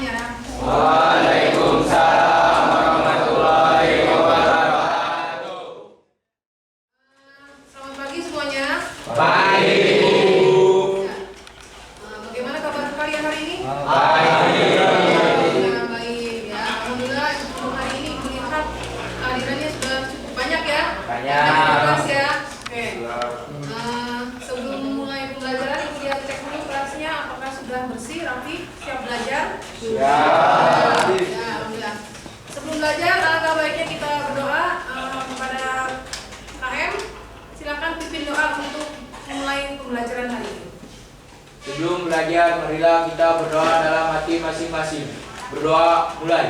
ya. Waalaikumsalam warahmatullahi wabarakatuh. Selamat pagi semuanya. Pagi, Bu. Ya. Bagaimana kabar kalian hari ini? Baik. Ya, baik ya. Alhamdulillah untuk hari ini melihat kehadirannya sudah cukup banyak ya. Banyak. Ada kelas ya. Oke. Sebelum mulai pembelajaran kita cek dulu kelasnya apakah sudah bersih, rapi, siap belajar. Siap. Ya, alhamdulillah. Sebelum belajar, alangkah baiknya kita berdoa kepada KM. Silakan pimpin doa untuk memulai pembelajaran hari ini. Sebelum belajar, marilah kita berdoa dalam hati masing-masing. Berdoa mulai.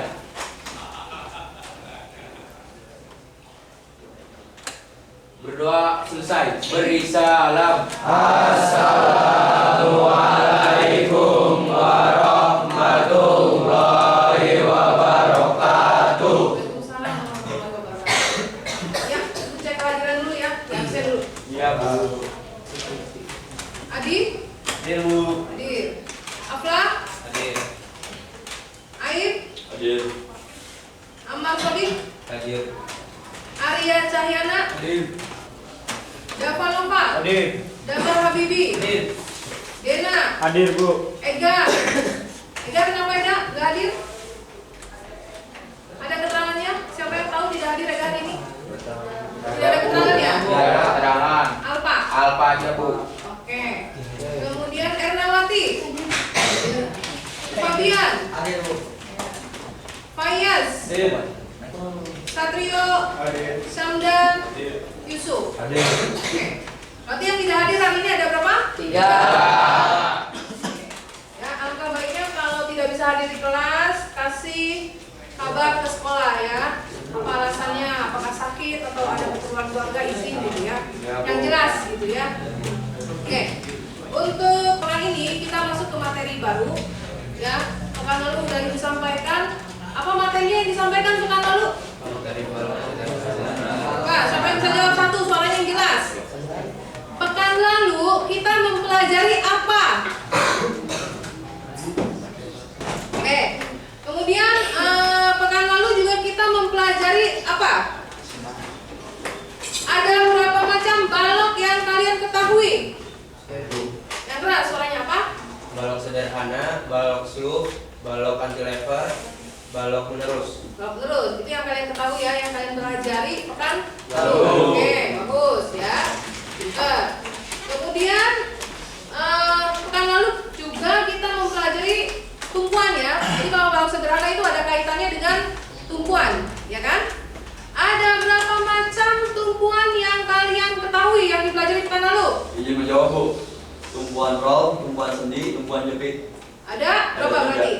Berdoa selesai. Beri salam. Assalamualaikum warahmatullahi wabarakatuh. Waalaikumsalam warahmatullahi wabarakatuh. Ya, cek kehadiran dulu ya. Absen dulu. Iya, Bu. Adi, Hadir, Bu. hadir. Afla, Hadir. Aib, Hadir. Amal Sodik, Hadir. Arya Cahyana, Hadir. Dava Nova, Hadir. Damar Habibi, Hadir. Dena, Hadir, Bu. Ega. Ega kenapa Ega? Gak hadir? Ada keterangannya? Siapa yang tahu tidak hadir Ega hari ini? Tidak ada keterangan ya? Tidak ada keterangan. Alpa. Alfa aja, Bu. Oke. Kemudian Ernawati. Fabian. Hadir, Bu. Fayaz. Hadir. Satrio. Hadir. Samdan. Hadir. Yusuf. Hadir. Oke. Berarti yang tidak hadir hari ini ada berapa? 3. Ya, alangkah baiknya kalau tidak bisa hadir di kelas, kasih kabar ke sekolah ya. Apa alasannya? Apakah sakit atau ada keperluan keluarga izin gitu ya? Yang jelas gitu ya. Oke. Untuk pekan ini kita masuk ke materi baru ya. Pekan lalu sudah disampaikan. Apa materinya yang disampaikan pekan lalu? Enggak, siapa yang bisa jawab satu suaranya yang jelas? Pekan lalu kita mempelajari apa? Oke. Kemudian pekan lalu juga kita mempelajari apa? Ada berapa macam balok yang kalian ketahui? Yang keras suaranya apa? Balok sederhana, balok sloop, balok cantilever, balok menerus. Balok terus. Itu yang kalian ketahui ya, yang kalian pelajari pekan Lalu. Oke, bagus ya. Kemudian pekan lalu juga kita mempelajari tumpuan ya. Jadi kalau balok sederhana itu ada kaitannya dengan tumpuan, ya kan? Ada berapa macam tumpuan yang kalian ketahui yang dipelajari pekan lalu? Izin menjawab, Bu. Tumpuan roll, tumpuan sendi, tumpuan jepit. Ada berapa Ada berarti?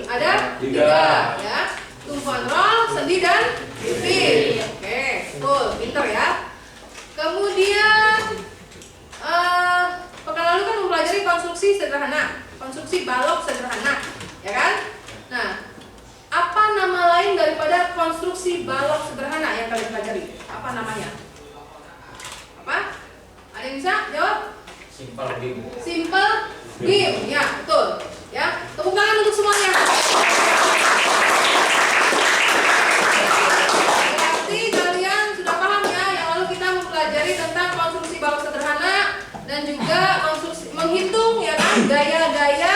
tiga. Ada 3 ya. Tumpuan roll, sendi dan jepit. Oke, betul, pinter ya. Kemudian pekan lalu kan mempelajari konstruksi sederhana, konstruksi balok sederhana, ya kan? Nah, apa nama lain daripada konstruksi balok sederhana yang kalian pelajari? Apa namanya? Apa? Ada yang bisa jawab? Simpel beam. Simple beam, ya betul. Ya, tepuk tangan untuk semuanya. Berarti kalian sudah paham ya, yang lalu kita mempelajari tentang konstruksi balok sederhana dan juga konstruksi menghitung ya kan gaya-gaya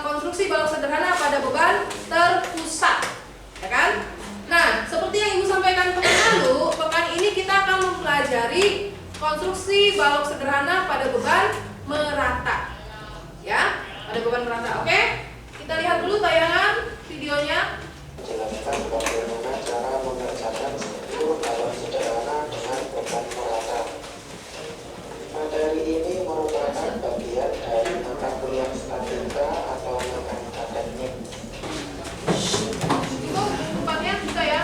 konstruksi balok sederhana pada beban terpusat, ya kan? Nah, seperti yang Ibu sampaikan pekan lalu, pekan ini kita akan mempelajari konstruksi balok sederhana pada beban merata. Ya, pada beban merata. Oke? Kita lihat dulu tayangan videonya. Jelaskan bagaimana cara mengerjakan struktur balok sederhana dengan beban merata. Materi ini merupakan bagian dari mata kuliah statika atau mekanika teknik. Itu tempatnya bisa ya.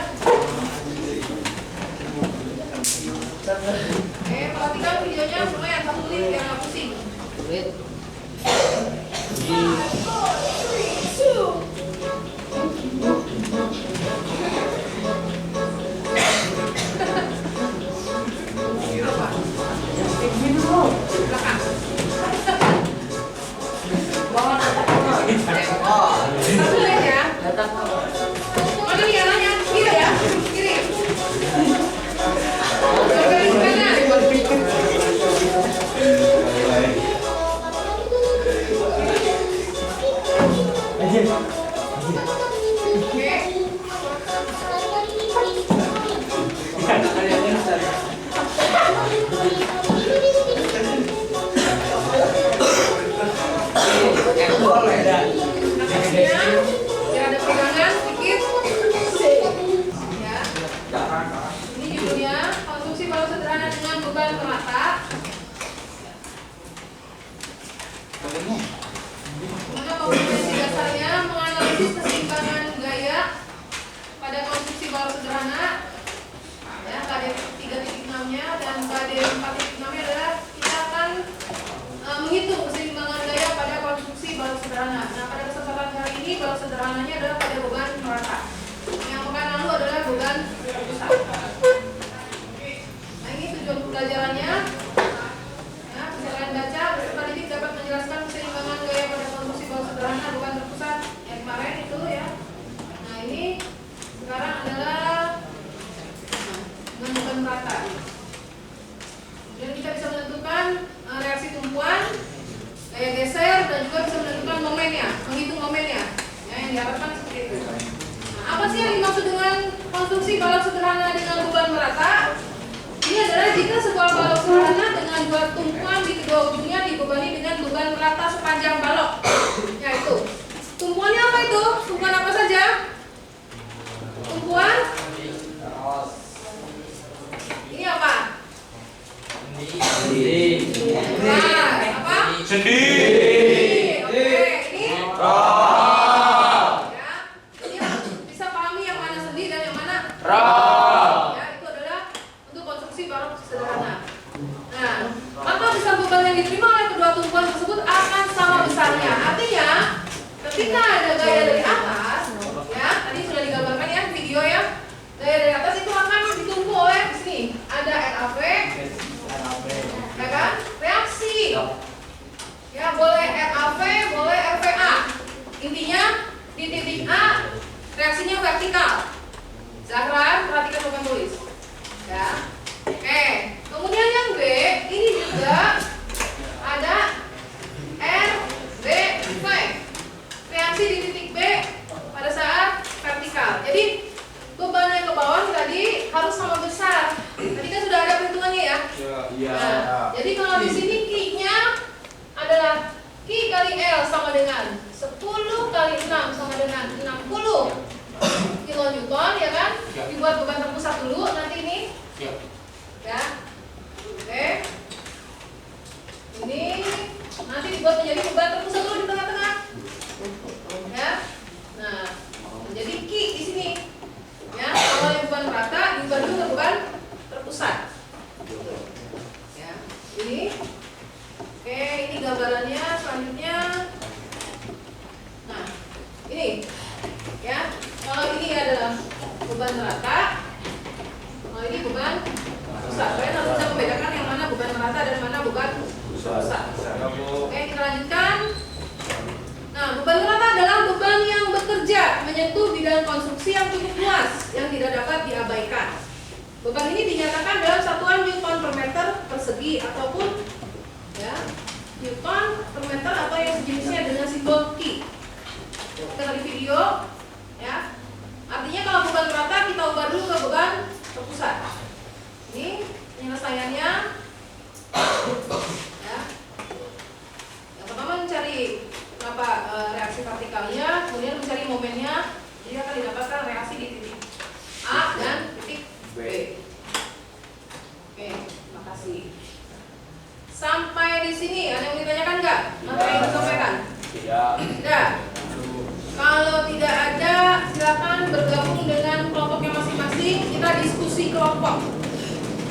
Perhatikan videonya lumayan 1 menit biar nggak pusing. Belakang. Mana nih arahnya? Kiri ya? Kiri. Kanan. Biar ada pegangan sedikit. Ya. Ini judulnya konstruksi balok sederhana dengan beban merata. Mana kompetensi dasarnya menganalisis keseimbangan gaya pada konstruksi balok sederhana. Ya, KD 3.6-nya dan KD 4.6-nya adalah kita akan menghitung keseimbangan gaya pada konstruksi balok sederhana. Nah, pada kesempatan kali ini balok sederhananya adalah pada beban merata. Yang pekan lalu adalah beban berpusat. Nah, ini tujuan pembelajarannya. Ya, silakan baca. Peserta didik dapat menjelaskan keseimbangan gaya pada konstruksi balok sederhana beban terpusat yang kemarin itu ya. Nah, ini sekarang adalah beban merata. Dan kita bisa menentukan reaksi tumpuan, gaya geser, dan juga bisa menentukan momennya, menghitung momennya. Ya, yang diharapkan seperti itu. Nah, apa sih yang dimaksud dengan konstruksi balok sederhana dengan beban merata? Ini adalah jika sebuah balok sederhana dengan dua tumpuan di kedua ujungnya dibebani dengan beban merata sepanjang balok. Yaitu, tumpuannya apa itu? Tumpuan apa saja? Tumpuan? Ini apa? Nah, apa? Sendi. Oke, ini Ra. ya. Ini bisa pahami yang mana sendi dan yang mana Ra. ya, itu adalah untuk konstruksi balok sederhana. Nah, maka besar beban yang diterima oleh kedua tumpuan tersebut akan sama besarnya. Artinya, ketika ada gaya dari atas, ya, tadi sudah digambarkan ya video ya. Gaya dari atas itu akan ditumpu oleh di sini. Ada RAV, ya kan? Reaksi. Ya, boleh RAV, boleh RVA. Intinya di titik A reaksinya vertikal. Zahran, perhatikan bukan tulis. Ya. Oke. Kemudian yang B, ini juga ada RBV. Reaksi di titik B pada saat vertikal. Jadi beban yang ke bawah tadi harus sama besar. Tadi kan sudah ada perhitungannya ya. Iya. Nah, jadi kalau di sini Q-nya adalah Q kali L sama dengan 10 kali 6 sama dengan 60 kilonewton ya kan? Dibuat beban terpusat dulu nanti ini. Ya. Oke. Ini nanti dibuat menjadi beban terpusat dulu di tengah-tengah. Ya. Nah, menjadi Q di sini. Ya, kalau yang beban merata diubah dulu ke beban terpusat. Ya, ini. Oke, ini gambarannya selanjutnya. Nah, ini. Ya, kalau ini adalah beban merata, kalau ini beban pusat. Kalian harus bisa membedakan yang mana beban merata dan mana beban pusat. Oke, kita lanjutkan. Nah, beban merata adalah beban yang bekerja menyentuh bidang konstruksi yang cukup luas yang tidak dapat diabaikan. Beban ini dinyatakan dalam satuan Newton per meter persegi ataupun ya Newton per meter atau yang sejenisnya dengan simbol Q. Kita lihat di video ya. Artinya kalau beban merata kita ubah dulu ke beban terpusat. Ini penyelesaiannya ya. Yang pertama mencari reaksi vertikalnya, kemudian mencari momennya, jadi akan didapatkan reaksi di titik A dan titik B. Oke, terima kasih. Sampai di sini ada yang ditanyakan nggak? Materi yang disampaikan? Tidak. Tidak. Kalau tidak ada, silakan bergabung dengan kelompoknya masing-masing. Kita diskusi kelompok.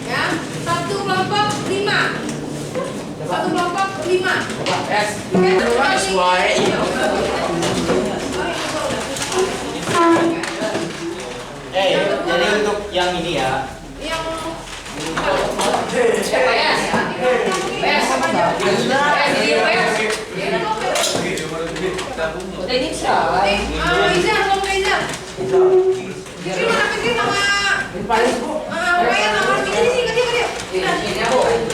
Ya, satu kelompok 5. Satu kelompok 5. S. Sesuai. Jadi untuk yang ini ya. Yang PS. Izan, belum ke Izan. Jadi mana Fitri sama Raya sama Fitri di sini ke dia.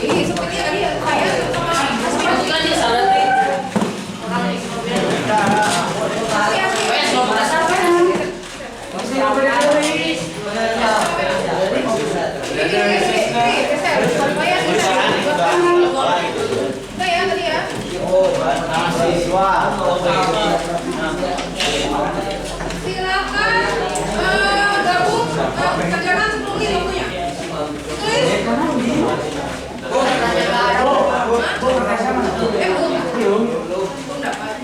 Ih, sepertinya tadi Raya sama Asmi. Silakan gabung kerjakan sebelum ini waktunya. Belum dapat.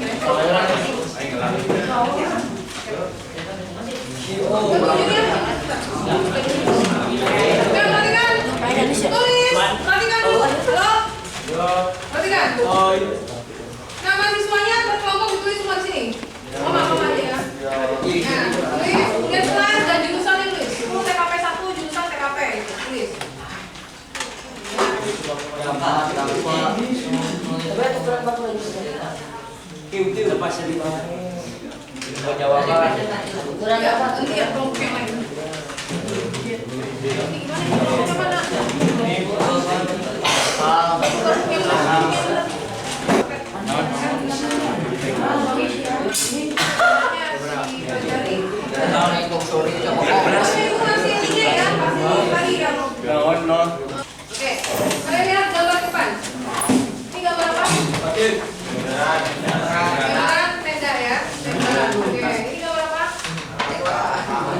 Perhatikan dulu. Halo. Perhatikan. Nama siswanya berkelompok ditulis semua di sini. Mama aja ya. Nah, tulis kelas dan jurusan yang tulis. Itu TKP 1, jurusan TKP. Tulis. Jawaban. Nanti ya kelompok yang lain. Ini gimana? Oke, kalian lihat gambar depan. Ini gambar apa? Gambar tenda ya. Tenda. Oke, ini gambar apa?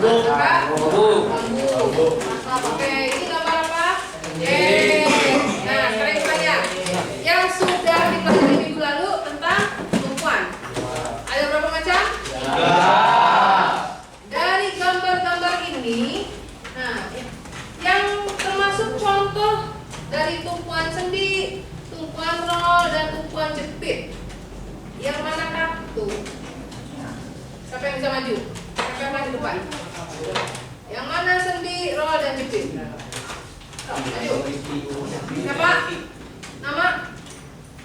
Bambu. Oke, ini gambar apa? Nah, sekarang tanya. Yang sudah dipelajari minggu lalu tentang tumpuan. Ada berapa macam? Dari gambar-gambar ini, nah, yang termasuk contoh dari tumpuan sendi, tumpuan roll, dan tumpuan jepit. Yang manakah tuh? Siapa yang bisa maju? Siapa yang maju depan? Yang mana sendi, roll, dan jepit? Maju. Siapa? Nama?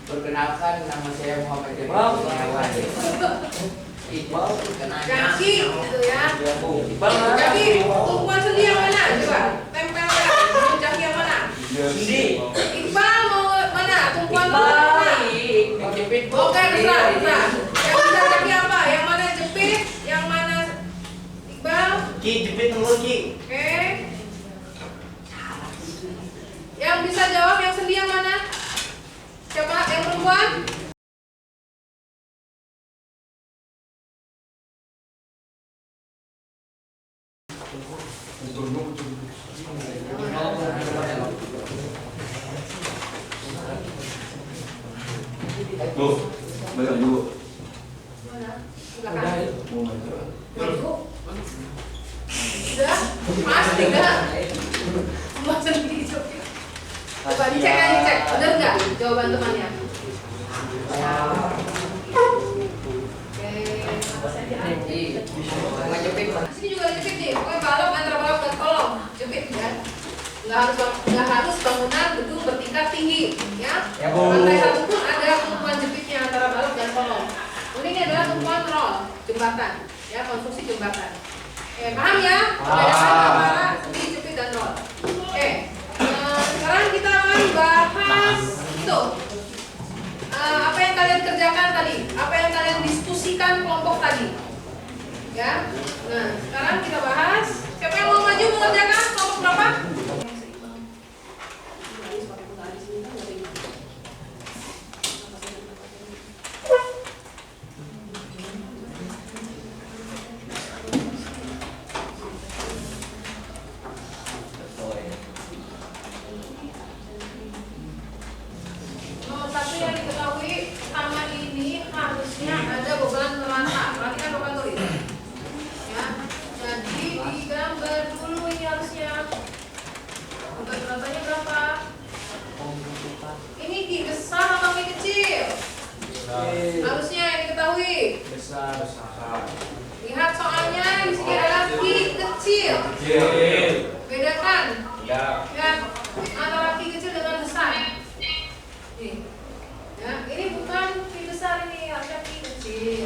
Perkenalkan, nama saya Muhammad Iqbal. Iqbal perkenalkan. Kaki, gitu ya. Kaki, tumpuan sendi yang mana? Coba, tempel ya. Kaki yang mana? Iqbal mau mana? Tumpuan mana? Oke, terserah. Yang bisa kaki apa? Yang mana jepit? Yang mana Iqbal? Oke. Yang bisa jawab yang sendi yang mana? Siapa? Yang perempuan? Balik dulu. Mana? Belakang. Maju. Sudah? Mas, tidak. Mas sendiri coba. Coba dicek aja, cek. Benar nggak jawaban temannya? Oke. Sini juga jepit nih. Pokoknya balok antara balok dan kolong. Jepit kan? Nggak harus bangunan gedung bertingkat tinggi, ya. Lantai satu pun ada tumpuan jepitnya antara balok dan kolong. Ini adalah tumpuan roll, jembatan, ya, konstruksi jembatan. Paham ya? Perbedaan antara sendi, jepit, dan roll. Sekarang kita akan bahas itu. Apa yang kalian kerjakan tadi? Apa yang kalian diskusikan kelompok tadi? Ya. Nah, sekarang kita bahas. Siapa yang mau maju mengerjakan kelompok berapa? Nomor satu yang diketahui sama ini harusnya ada beban rata. Perhatikan beban tulis. Ya, jadi digambar dulu ini harusnya. Beban ratanya berapa? Ini Ki besar atau Ki kecil? Harusnya yang diketahui. Besar. Lihat soalnya di sini ada Ki kecil. Bedakan. Ya, antara Ki kecil dengan besar. Nih. Ya, ini bukan Ki besar, ini harusnya Ki kecil.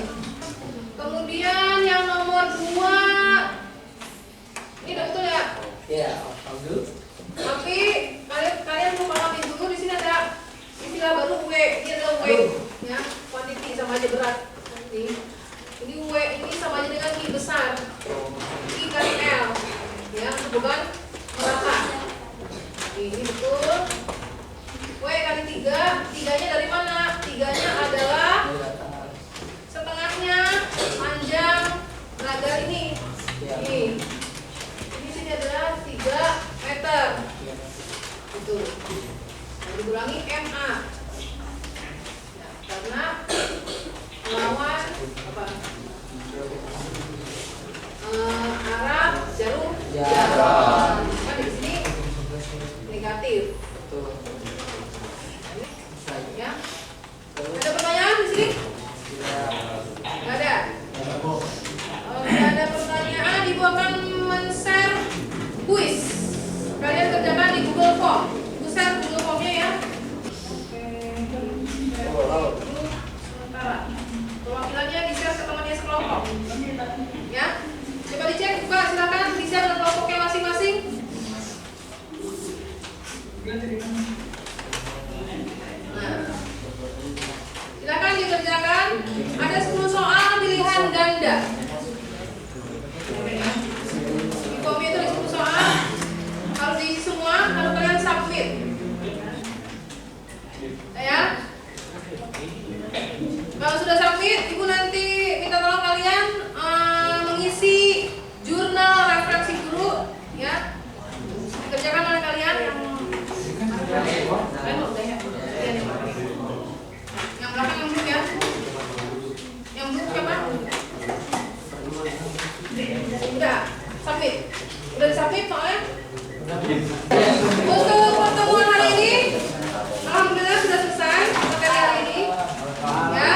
disubmit? Udah disubmit soalnya? Untuk pertemuan hari ini, alhamdulillah sudah selesai materi hari ini. Ya,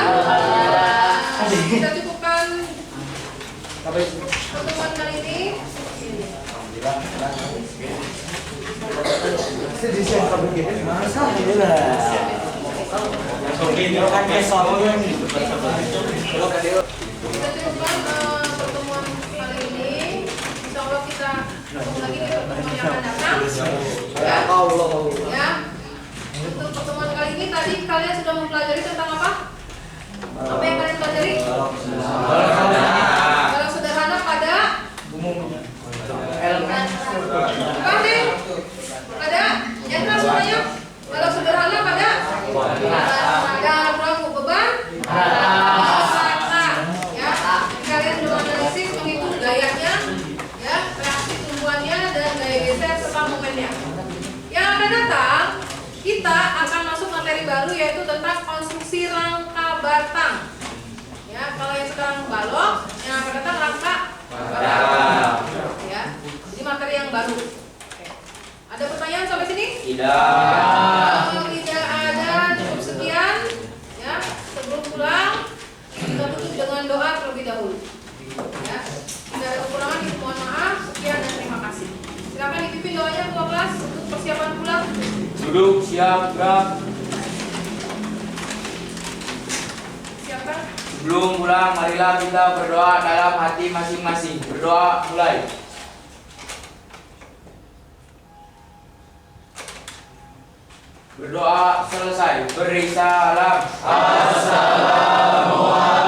kita cukupkan pertemuan kali ini. Kita cukupkan pertemuan kali ini. Insya Allah kita ketemu lagi di pertemuan yang akan datang. Ya. Untuk pertemuan kali ini tadi kalian sudah mempelajari tentang apa? Apa yang kalian pelajari? Balok sederhana pada apa nih? Pada yang keras suaranya? Balok sederhana pada rangka beban rata. Ya, kalian sudah analisis menghitung gayanya, ya, reaksi tumbuhannya dan gaya geser serta momennya. Yang akan datang kita akan masuk materi baru yaitu tentang konstruksi rangka batang. Ya, kalau yang sekarang balok, yang akan datang rangka batang. Ya, ini materi yang baru. Oke. Ada pertanyaan sampai sini? Kalau tidak ada, cukup sekian. Ya, sebelum pulang kita tutup dengan doa terlebih dahulu. Ya, tidak ada kekurangan, mohon maaf. Sekian dan terima kasih. Silakan dipimpin doanya ketua kelas untuk persiapan pulang. Duduk, siap, gerak. Siapkan. Sebelum pulang, marilah kita berdoa dalam hati masing-masing. Berdoa mulai. Berdoa selesai. Beri salam. Assalamualaikum.